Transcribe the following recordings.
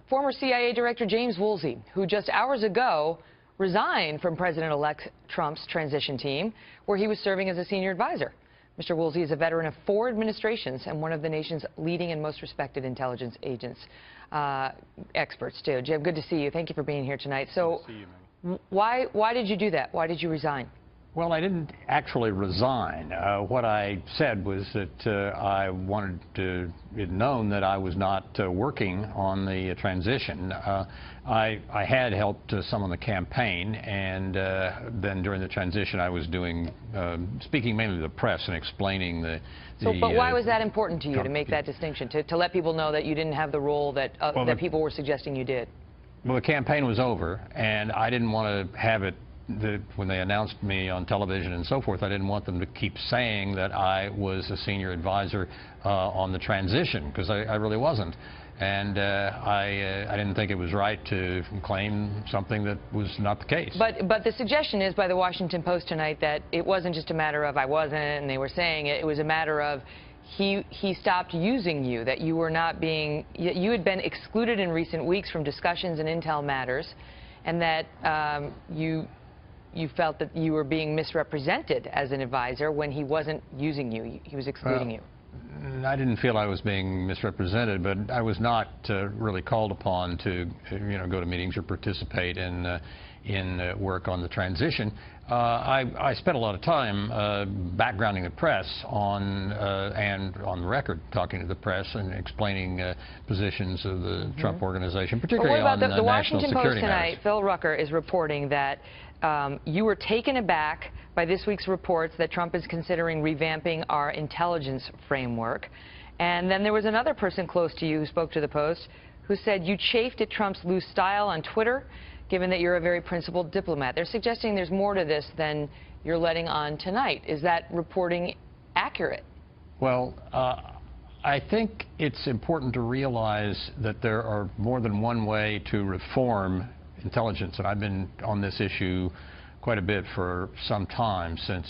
Former CIA Director James Woolsey, who just hours ago resigned from President-elect Trump's transition team, where he was serving as a senior advisor. Mr. Woolsey is a veteran of 4 administrations and one of the nation's leading and most respected intelligence agents, experts, too. Jim, good to see you. Thank you for being here tonight. So, good to see you, Maggie. Why did you do that? Why did you resign? Well, I didn't actually resign. What I said was that I wanted it known that I was not working on the transition. I had helped some on the campaign, and then during the transition I was speaking mainly to the press and explaining But why was that important to you to make that distinction, to let people know that you didn't have the role that, that people were suggesting you did? Well, the campaign was over, and I didn't want to have it when they announced me on television and so forth, I didn't want them to keep saying that I was a senior advisor on the transition, because I really wasn't. And I didn't think it was right to claim something that was not the case. But the suggestion is by the Washington Post tonight that it wasn't just a matter of I wasn't, and they were saying it was a matter of he stopped using you, that you were not being, you had been excluded in recent weeks from discussions and intel matters, and that you felt that you were being misrepresented as an advisor when he wasn't using you. He was excluding you. I didn't feel I was being misrepresented, but I was not really called upon to go to meetings or participate in work on the transition. I spent a lot of time backgrounding the press and on the record talking to the press and explaining positions of the Trump organization, particularly on the national security matters. The Washington Post tonight, Phil Rucker is reporting that you were taken aback by this week's reports that Trump is considering revamping our intelligence framework. And then there was another person close to you who spoke to the Post who said you chafed at Trump's loose style on Twitter, given that you're a very principled diplomat. They're suggesting there's more to this than you're letting on tonight. Is that reporting accurate? Well, I think it's important to realize that there are more than one way to reform intelligence, and I've been on this issue quite a bit for some time, since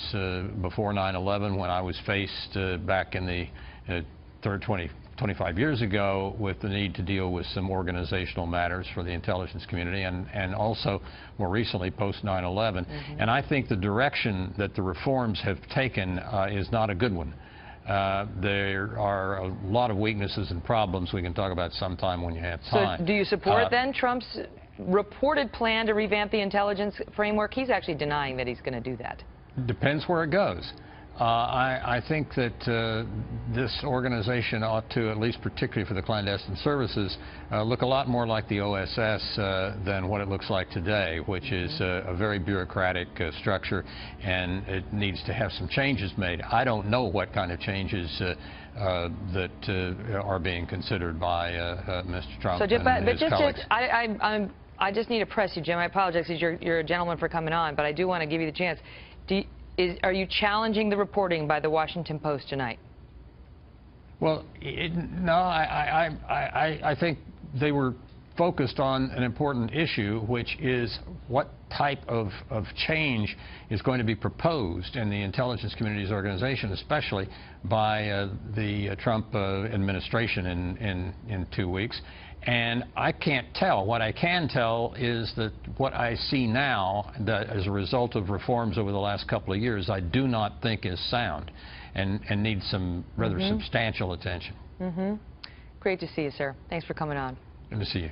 before 9/11, when I was faced back in the 25 years ago with the need to deal with some organizational matters for the intelligence community, and also more recently post 9/11. And I think the direction that the reforms have taken is not a good one. There are a lot of weaknesses and problems we can talk about sometime when you have time. So do you support then Trump's reported plan to revamp the intelligence framework? He's actually denying that he's going to do that. Depends where it goes. I think that this organization ought to, at least particularly for the clandestine services, look a lot more like the OSS than what it looks like today, which is a very bureaucratic structure, and it needs to have some changes made. I don't know what kind of changes that are being considered by Mr. Trump and his colleagues. I just need to press you, Jim. I apologize, because you're a gentleman for coming on, but I do want to give you the chance. Are you challenging the reporting by the Washington Post tonight? Well, no, I think they were focused on an important issue, which is what type of change is going to be proposed in the intelligence community's organization, especially by the Trump administration in 2 weeks. And I can't tell. What I can tell is that what I see now, that as a result of reforms over the last couple of years, I do not think is sound and needs some rather substantial attention. Great to see you, sir. Thanks for coming on. Good to see you.